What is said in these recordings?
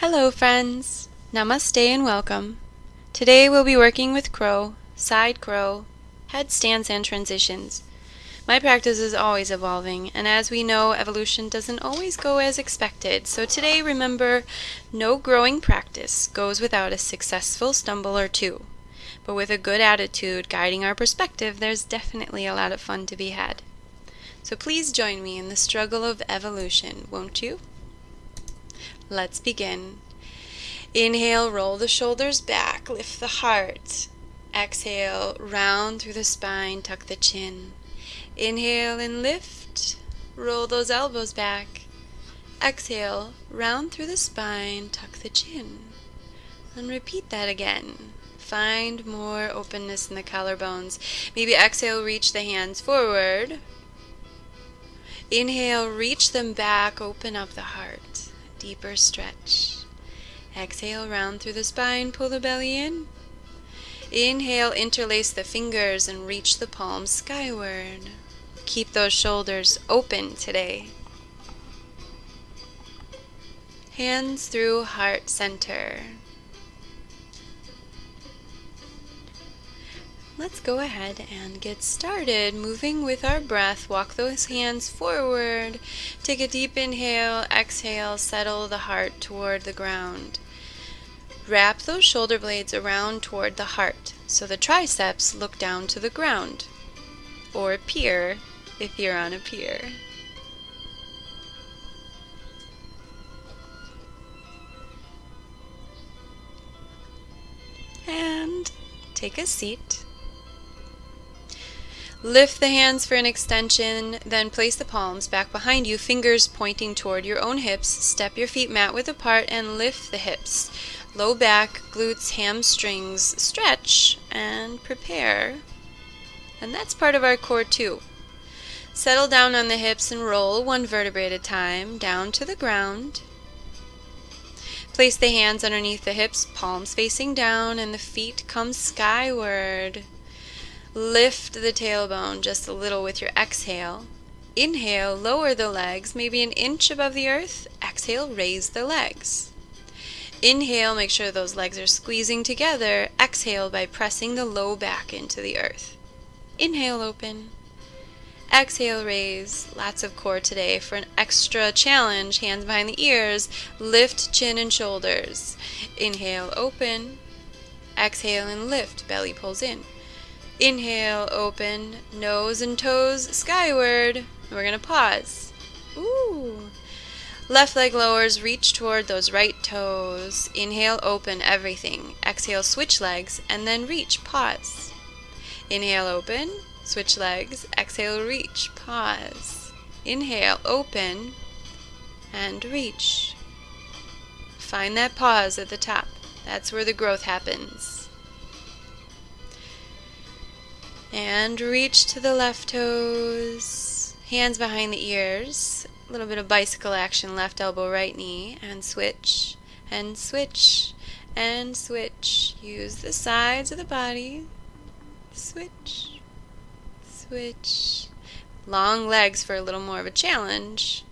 Hello friends, Namaste and welcome. Today we'll be working with crow, side crow, headstands and transitions. My practice is always evolving, and as we know, evolution doesn't always go as expected. So today remember, no growing practice goes without a successful stumble or two. But with a good attitude guiding our perspective, there's definitely a lot of fun to be had. So please join me in the struggle of evolution, won't you? Let's begin. Inhale, roll the shoulders back, lift the heart. Exhale, round through the spine, tuck the chin. Inhale and lift, roll those elbows back. Exhale, round through the spine, tuck the chin. And repeat that again. Find more openness in the collarbones. Maybe exhale, reach the hands forward. Inhale, reach them back, open up the heart. Deeper stretch. Exhale, round through the spine, pull the belly in. Inhale, interlace the fingers and reach the palms skyward. Keep those shoulders open today. Hands through heart center. Let's go ahead and get started moving with our breath. Walk those hands forward. Take a deep inhale, exhale, settle the heart toward the ground. Wrap those shoulder blades around toward the heart so the triceps look down to the ground, or pier if you're on a pier. And take a seat. Lift the hands for an extension, then place the palms back behind you, fingers pointing toward your own hips. Step your feet mat width apart and lift the hips. Low back, glutes, hamstrings, stretch and prepare. And that's part of our core too. Settle down on the hips and roll one vertebrae at a time down to the ground. Place the hands underneath the hips, palms facing down, and the feet come skyward. Lift the tailbone just a little with your exhale. Inhale, lower the legs, maybe an inch above the earth. Exhale, raise the legs. Inhale, make sure those legs are squeezing together. Exhale by pressing the low back into the earth. Inhale, open. Exhale, raise. Lots of core today. For an extra challenge, hands behind the ears. Lift chin and shoulders. Inhale, open. Exhale and lift. Belly pulls in. Inhale, open, nose and toes skyward. We're going to pause. Ooh. Left leg lowers, reach toward those right toes. Inhale, open everything. Exhale, switch legs, and then reach, pause. Inhale, open, switch legs. Exhale, reach, pause. Inhale, open, and reach. Find that pause at the top. That's where the growth happens. And reach to the left toes, hands behind the ears, a little bit of bicycle action, left elbow, right knee, and switch, and switch, and switch. Use the sides of the body, switch, switch. Long legs for a little more of a challenge.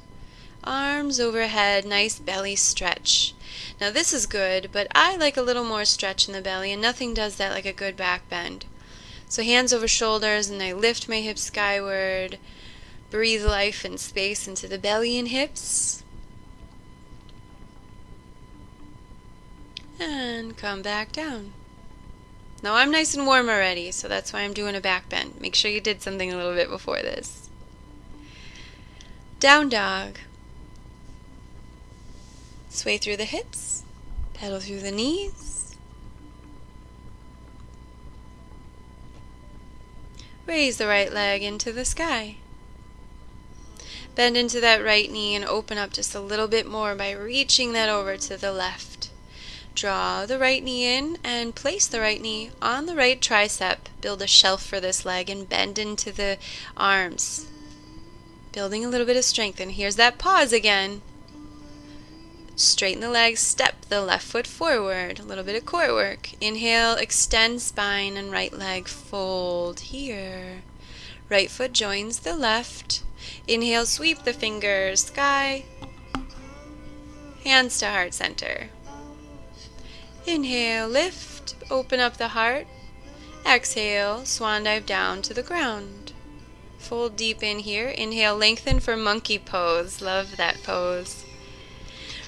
Arms overhead, nice belly stretch. Now this is good, but I like a little more stretch in the belly, and nothing does that like a good back bend. So hands over shoulders, and I lift my hips skyward. Breathe life and space into the belly and hips. And come back down. Now I'm nice and warm already, so that's why I'm doing a back bend. Make sure you did something a little bit before this. Down dog. Sway through the hips. Pedal through the knees. Raise the right leg into the sky. Bend into that right knee and open up just a little bit more by reaching that over to the left. Draw the right knee in and place the right knee on the right tricep. Build a shelf for this leg and bend into the arms. Building a little bit of strength. And here's that pause again. Straighten the legs, step the left foot forward. A little bit of core work. Inhale, extend spine and right leg fold here. Right foot joins the left. Inhale, sweep the fingers, sky. Hands to heart center. Inhale, lift, open up the heart. Exhale, swan dive down to the ground. Fold deep in here. Inhale, lengthen for monkey pose. Love that pose.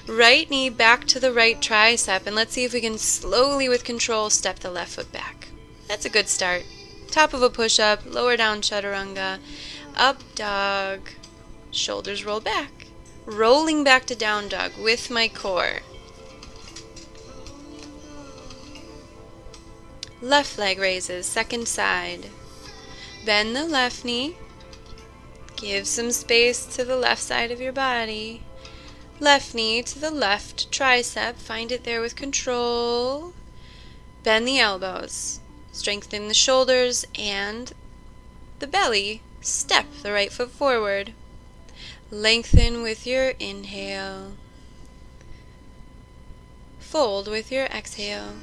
Right knee back to the right tricep, and let's see if we can slowly with control step the left foot back. That's a good start. Top of a push-up, lower down chaturanga, up dog, shoulders roll back. Rolling back to down dog with my core. Left leg raises, second side. Bend the left knee. Give some space to the left side of your body. Left knee to the left tricep. Find it there with control. Bend the elbows. Strengthen the shoulders and the belly. Step the right foot forward. Lengthen with your inhale. Fold with your exhale.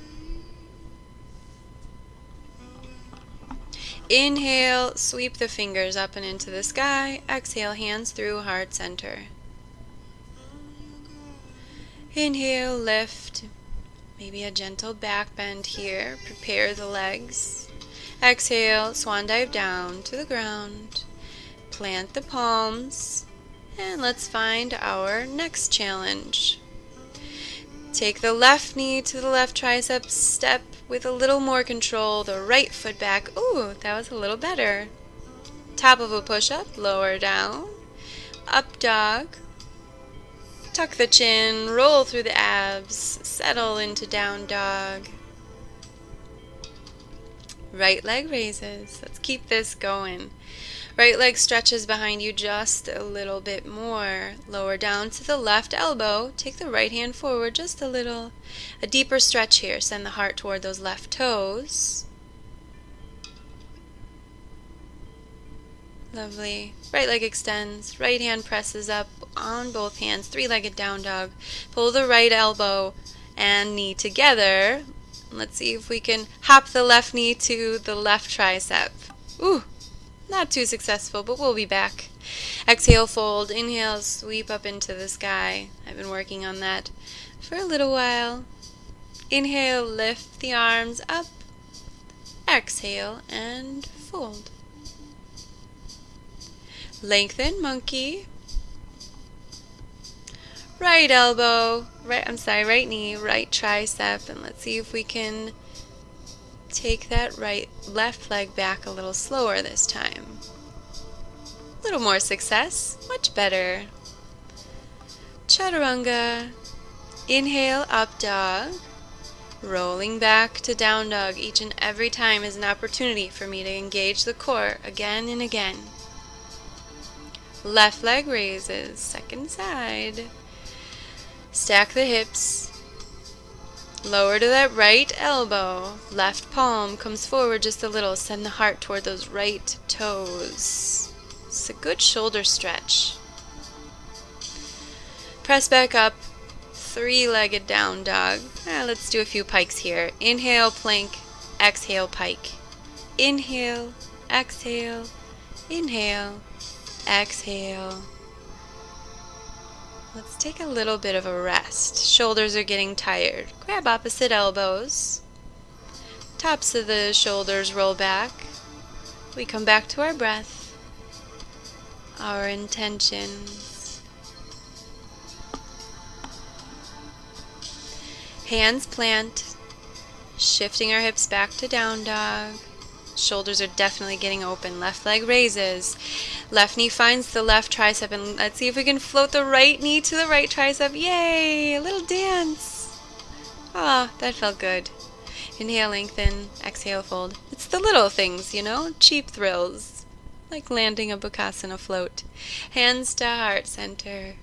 Inhale, sweep the fingers up and into the sky. Exhale, hands through heart center. Inhale, lift. Maybe a gentle back bend here. Prepare the legs. Exhale, swan dive down to the ground. Plant the palms. And let's find our next challenge. Take the left knee to the left tricep. Step with a little more control the right foot back. Ooh, that was a little better. Top of a push-up, lower down. Up dog. Tuck the chin, roll through the abs, settle into down dog. Right leg raises. Let's keep this going. Right leg stretches behind you just a little bit more. Lower down to the left elbow. Take the right hand forward just a little. A deeper stretch here. Send the heart toward those left toes. Lovely. Right leg extends. Right hand presses up on both hands. Three-legged down dog. Pull the right elbow and knee together. Let's see if we can hop the left knee to the left tricep. Ooh, not too successful, but we'll be back. Exhale, fold. Inhale, sweep up into the sky. I've been working on that for a little while. Inhale, lift the arms up. Exhale, and fold. Lengthen, monkey. Right elbow, right knee, right tricep, and let's see if we can take that left leg back a little slower this time. A little more success, much better. Chaturanga. Inhale, up dog. Rolling back to down dog. Each and every time is an opportunity for me to engage the core again and again. Left leg raises, second side. Stack the hips. Lower to that right elbow. Left palm comes forward just a little. Send the heart toward those right toes. It's a good shoulder stretch. Press back up. Three-legged down dog. Let's do a few pikes here. Inhale, plank. Exhale, pike. Inhale, exhale, inhale, exhale. Let's take a little bit of a rest. Shoulders are getting tired. Grab opposite elbows. Tops of the shoulders roll back. We come back to our breath, our intentions. Hands plant, shifting our hips back to down dog. Shoulders are definitely getting open. Left leg raises. Left knee finds the left tricep, and let's see if we can float the right knee to the right tricep. Yay! A little dance. Ah, that felt good. Inhale, lengthen. Exhale, fold. It's the little things, you know, cheap thrills, like landing a Bakasana float. Hands to heart center.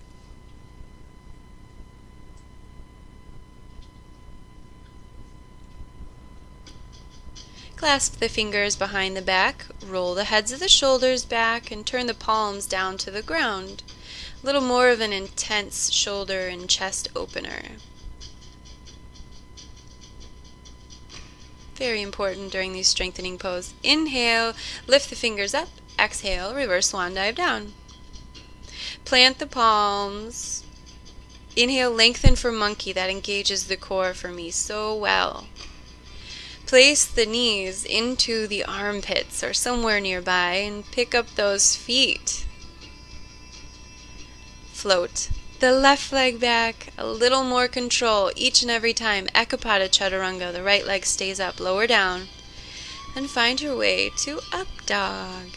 Clasp the fingers behind the back, roll the heads of the shoulders back, and turn the palms down to the ground. A little more of an intense shoulder and chest opener. Very important during these strengthening poses. Inhale, lift the fingers up. Exhale, reverse swan dive down. Plant the palms. Inhale, lengthen for monkey. That engages the core for me so well. Place the knees into the armpits or somewhere nearby and pick up those feet. Float the left leg back, a little more control each and every time. Ekapada Chaturanga, the right leg stays up, lower down, and find your way to up dog.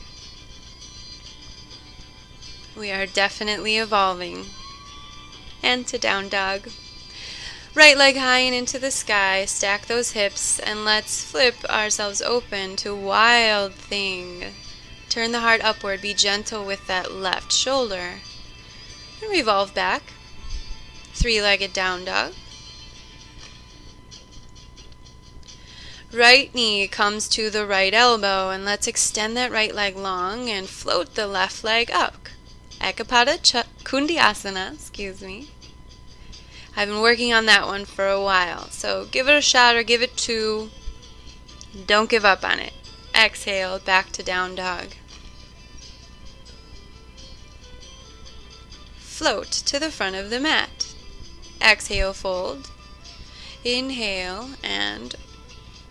We are definitely evolving. And to down dog. Right leg high and into the sky, stack those hips, and let's flip ourselves open to wild thing. Turn the heart upward, be gentle with that left shoulder. And revolve back. Three-legged down dog. Right knee comes to the right elbow, and let's extend that right leg long and float the left leg up. Ekapada Kundiasana, I've been working on that one for a while, so give it a shot or give it two. Don't give up on it. Exhale, back to down dog. Float to the front of the mat. Exhale, fold. Inhale, and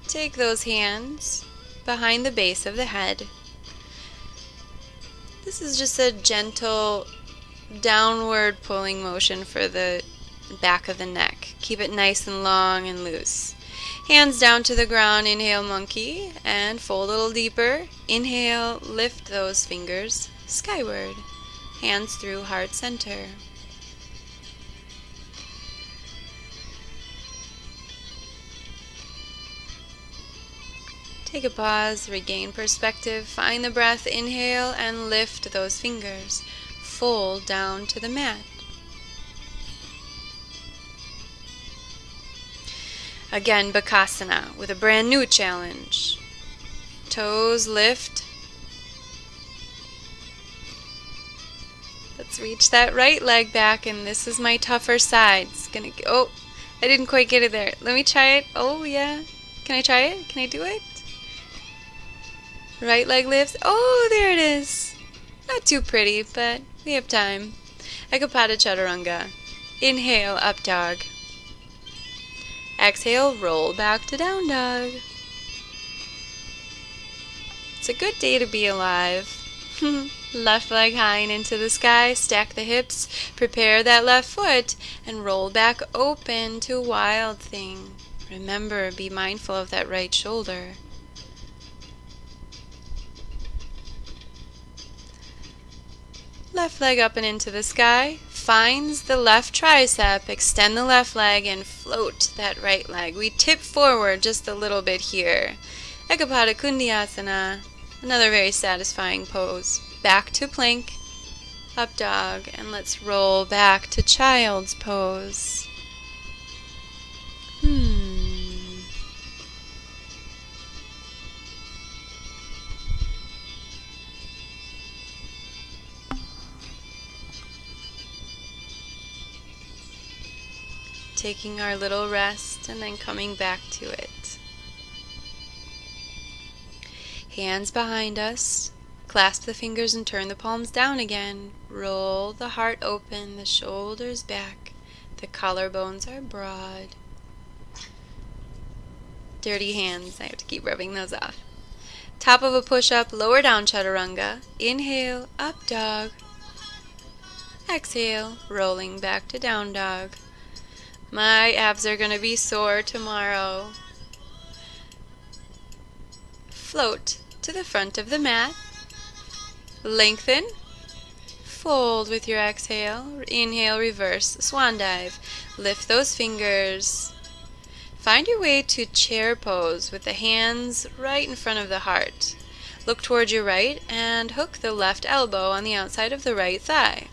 take those hands behind the base of the head. This is just a gentle downward pulling motion for the back of the neck. Keep it nice and long and loose. Hands down to the ground. Inhale, monkey, and fold a little deeper. Inhale, lift those fingers skyward. Hands through heart center. Take a pause, regain perspective, find the breath, inhale, and lift those fingers. Fold down to the mat. Again, Bakasana with a brand new challenge. Toes lift. Let's reach that right leg back, and this is my tougher side. It's gonna go, oh, I didn't quite get it there. Let me try it. Oh yeah. Can I try it? Can I do it? Right leg lifts. Oh, there it is. Not too pretty, but we have time. Ekapada Chaturanga. Inhale, up dog. Exhale, roll back to down dog. It's a good day to be alive. Left leg high and into the sky, stack the hips, prepare that left foot, and roll back open to wild thing. Remember, be mindful of that right shoulder. Left leg up and into the sky, finds the left tricep, extend the left leg and float that right leg. We tip forward just a little bit here. Ekapada Kundiasana, another very satisfying pose. Back to plank, up dog, and let's roll back to child's pose. Taking our little rest and then coming back to it. Hands behind us. Clasp the fingers and turn the palms down again. Roll the heart open, the shoulders back. The collarbones are broad. Dirty hands, I have to keep rubbing those off. Top of a push-up, lower down Chaturanga. Inhale, up dog. Exhale, rolling back to down dog. My abs are going to be sore tomorrow. Float to the front of the mat. Lengthen. Fold with your exhale. Inhale, reverse swan dive. Lift those fingers. Find your way to chair pose with the hands right in front of the heart. Look towards your right and hook the left elbow on the outside of the right thigh.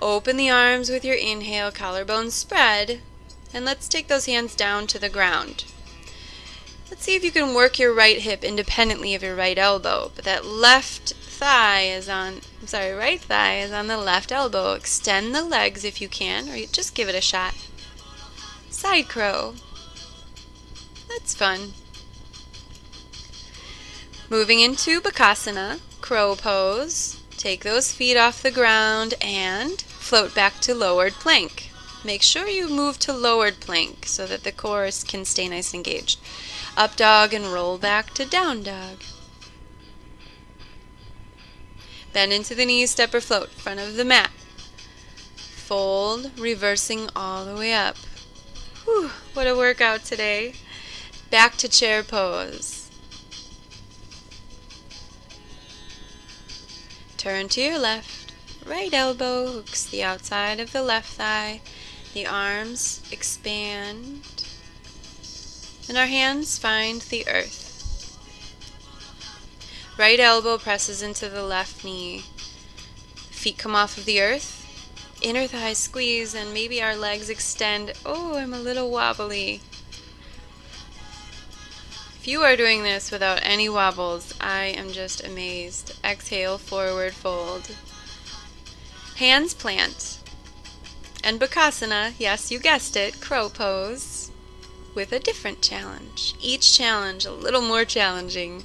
Open the arms with your inhale, collarbones spread, and let's take those hands down to the ground. Let's see if you can work your right hip independently of your right elbow, but that right thigh is on the left elbow. Extend the legs if you can, or just give it a shot. Side crow. That's fun. Moving into Bakasana, crow pose. Take those feet off the ground and float back to lowered plank. Make sure you move to lowered plank so that the core can stay nice and engaged. Up dog and roll back to down dog. Bend into the knees, step or float, front of the mat. Fold, reversing all the way up. Whew, what a workout today. Back to chair pose. Turn to your left. Right elbow hooks the outside of the left thigh. The arms expand. And our hands find the earth. Right elbow presses into the left knee. Feet come off of the earth. Inner thighs squeeze and maybe our legs extend. Oh, I'm a little wobbly. If you are doing this without any wobbles, I am just amazed. Exhale, forward fold. Hands plant. And Bakasana, yes, you guessed it, crow pose, with a different challenge. Each challenge a little more challenging.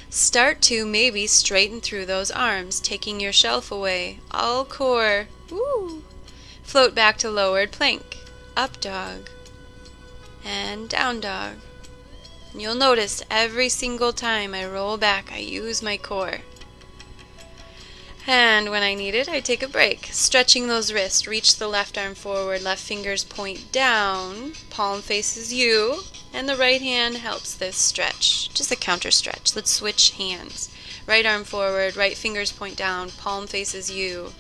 Start to maybe straighten through those arms, taking your shelf away. All core. Woo! Float back to lowered plank. Up dog. And down dog. And you'll notice every single time I roll back, I use my core. And when I need it, I take a break. Stretching those wrists. Reach the left arm forward. Left fingers point down. Palm faces you. And the right hand helps this stretch. Just a counter stretch. Let's switch hands. Right arm forward. Right fingers point down. Palm faces you.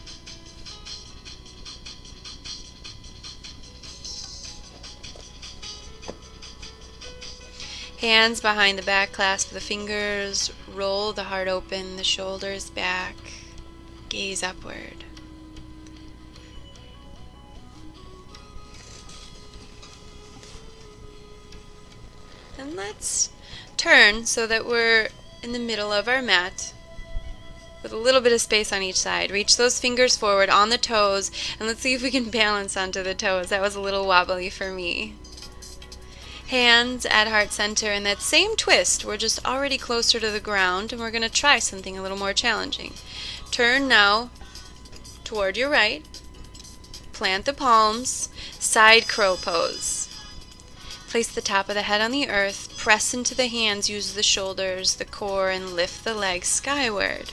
Hands behind the back. Clasp the fingers. Roll the heart open. The shoulders back. Gaze upward. And let's turn so that we're in the middle of our mat with a little bit of space on each side. Reach those fingers forward on the toes, and let's see if we can balance onto the toes. That was a little wobbly for me. Hands at heart center, and that same twist, we're just already closer to the ground, and we're going to try something a little more challenging. Turn now toward your right. Plant the palms. Side crow pose. Place the top of the head on the earth. Press into the hands. Use the shoulders, the core, and lift the legs skyward.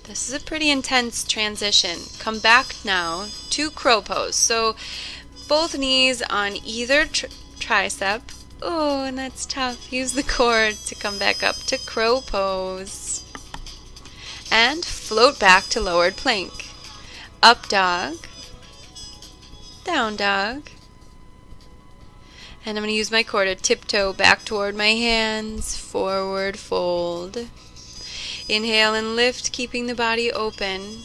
This is a pretty intense transition. Come back now to crow pose. So both knees on either tricep. Oh, and that's tough. Use the core to come back up to crow pose. And float back to lowered plank. Up dog. Down dog. And I'm going to use my core to tiptoe back toward my hands. Forward fold. Inhale and lift, keeping the body open.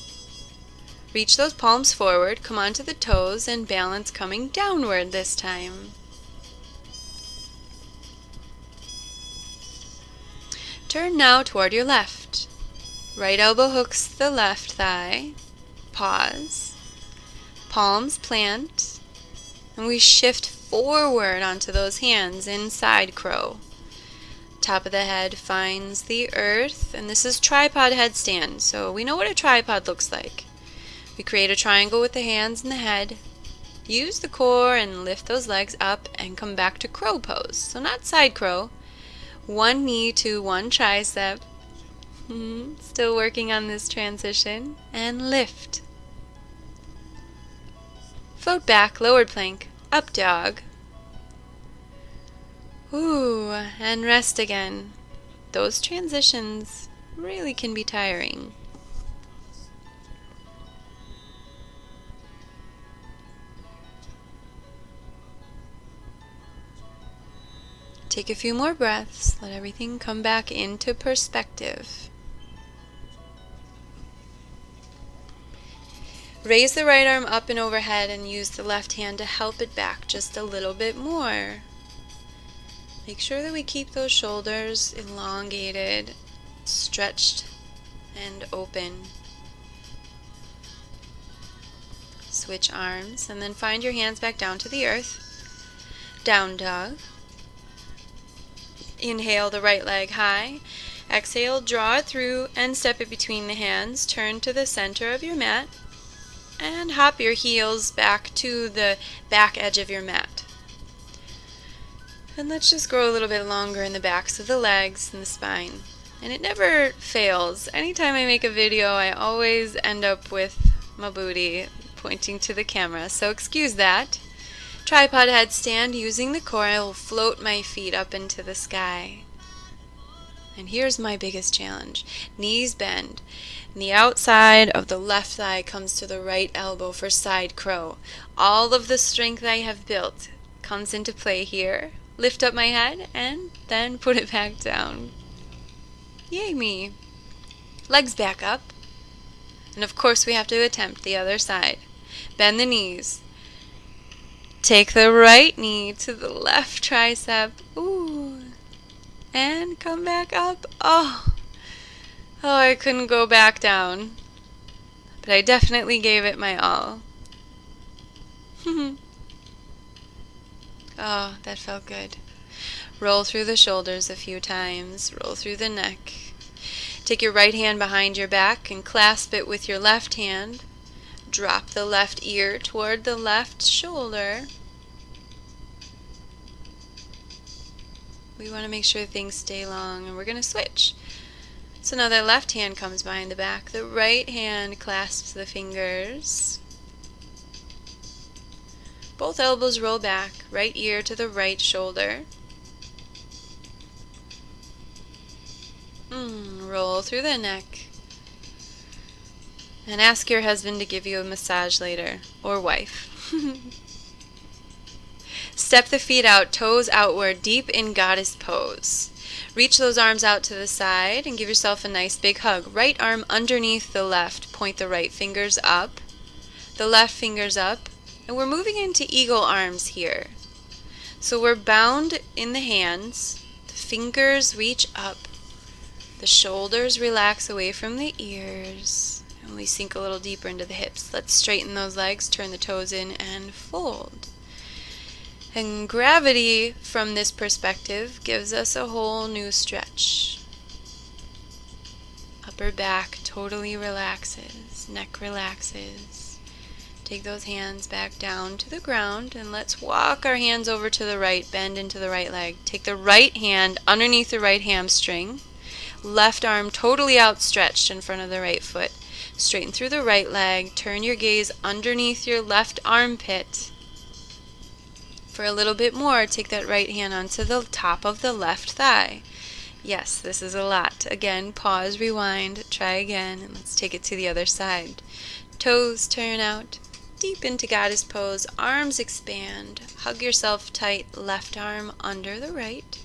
Reach those palms forward. Come onto the toes and balance coming downward this time. Turn now toward your left. Right elbow hooks the left thigh. Pause. Palms plant. And we shift forward onto those hands in side crow. Top of the head finds the earth. And this is tripod headstand. So we know what a tripod looks like. We create a triangle with the hands and the head. Use the core and lift those legs up and come back to crow pose. So not side crow. One knee to one tricep. Still working on this transition. And lift. Float back, lowered plank, up dog. Ooh, and rest again. Those transitions really can be tiring. Take a few more breaths. Let everything come back into perspective. Raise the right arm up and overhead and use the left hand to help it back just a little bit more. Make sure that we keep those shoulders elongated, stretched, and open. Switch arms and then find your hands back down to the earth. Down dog. Inhale the right leg high. Exhale, draw it through and step it between the hands. Turn to the center of your mat. And hop your heels back to the back edge of your mat. And let's just grow a little bit longer in the backs of the legs and the spine. And it never fails. Anytime I make a video, I always end up with my booty pointing to the camera, so excuse that. Tripod headstand. Using the core, I will float my feet up into the sky. And here's my biggest challenge. Knees bend. And the outside of the left thigh comes to the right elbow for side crow. All of the strength I have built comes into play here. Lift up my head and then put it back down. Yay me. Legs back up. And of course we have to attempt the other side. Bend the knees. Take the right knee to the left tricep. Ooh. And come back up. Oh, I couldn't go back down. But I definitely gave it my all. Oh, that felt good. Roll through the shoulders a few times. Roll through the neck. Take your right hand behind your back and clasp it with your left hand. Drop the left ear toward the left shoulder. We want to make sure things stay long, and we're going to switch. So now the left hand comes behind the back. The right hand clasps the fingers. Both elbows roll back. Right ear to the right shoulder. Roll through the neck. And ask your husband to give you a massage later, or wife. Step the feet out, toes outward, deep in goddess pose. Reach those arms out to the side and give yourself a nice big hug. Right arm underneath the left. Point the right fingers up, the left fingers up. And we're moving into eagle arms here. So we're bound in the hands. The fingers reach up. The shoulders relax away from the ears. And we sink a little deeper into the hips. Let's straighten those legs, turn the toes in, and fold. And gravity from this perspective gives us a whole new stretch. Upper back totally relaxes. Neck relaxes. Take those hands back down to the ground, and let's walk our hands over to the right, bend into the right leg. Take the right hand underneath the right hamstring. Left arm totally outstretched in front of the right foot. Straighten through the right leg. Turn your gaze underneath your left armpit. For a little bit more, take that right hand onto the top of the left thigh. Yes, this is a lot. Again, pause, rewind, try again, and let's take it to the other side. Toes turn out, deep into goddess pose, arms expand. Hug yourself tight, left arm under the right.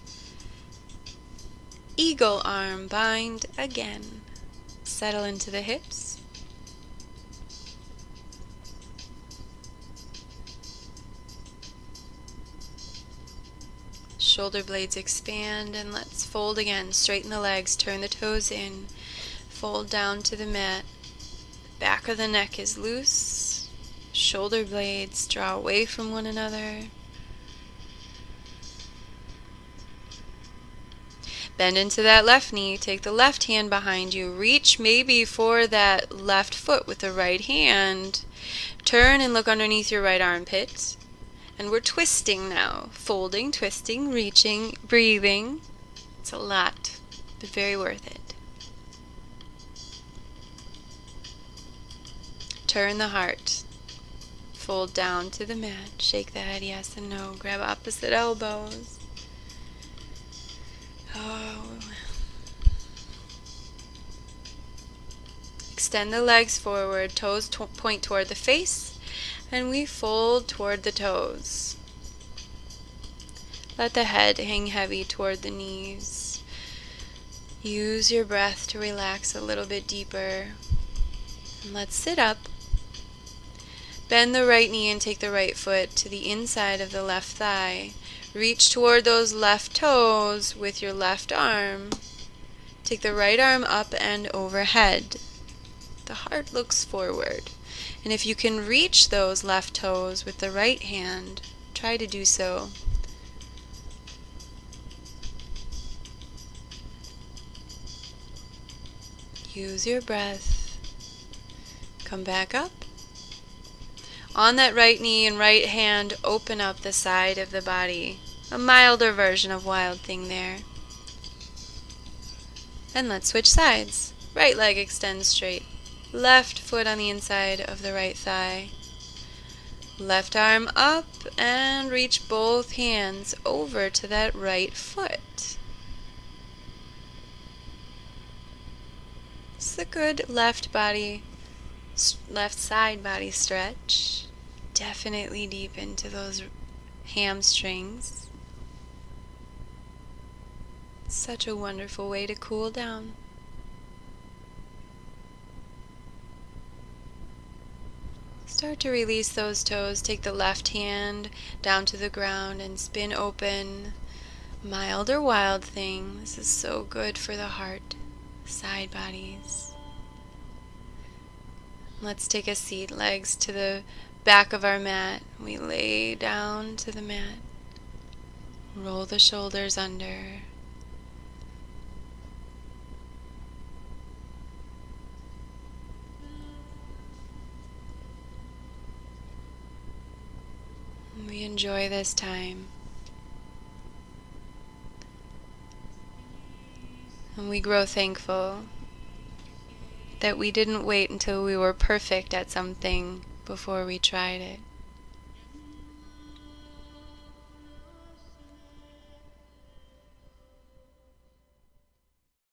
Eagle arm bind again. Settle into the hips. Shoulder blades expand, and let's fold again. Straighten the legs, turn the toes in, fold down to the mat. Back of the neck is loose. Shoulder blades draw away from one another. Bend into that left knee, take the left hand behind you, reach maybe for that left foot with the right hand. Turn and look underneath your right armpit. And we're twisting now. Folding, twisting, reaching, breathing. It's a lot, but very worth it. Turn the heart. Fold down to the mat. Shake the head yes and no. Grab opposite elbows. Extend the legs forward, toes point toward the face, and we fold toward the toes. Let the head hang heavy toward the knees. Use your breath to relax a little bit deeper. And let's sit up. Bend the right knee and take the right foot to the inside of the left thigh. Reach toward those left toes with your left arm. Take the right arm up and overhead. The heart looks forward. And if you can reach those left toes with the right hand, try to do so. Use your breath. Come back up On that right knee and right hand, open up the side of the body. A milder version of Wild Thing there. And let's switch sides. Right leg extends straight. Left foot on the inside of the right thigh. Left arm up and reach both hands over to that right foot. It's a good left side body stretch. Definitely deep into those hamstrings. Such a wonderful way to cool down. Start to release those toes. Take the left hand down to the ground and spin open. Mild or Wild Thing. This is so good for the heart. Side bodies. Let's take a seat. Legs to the back of our mat. We lay down to the mat. Roll the shoulders under. We enjoy this time. And we grow thankful that we didn't wait until we were perfect at something before we tried it.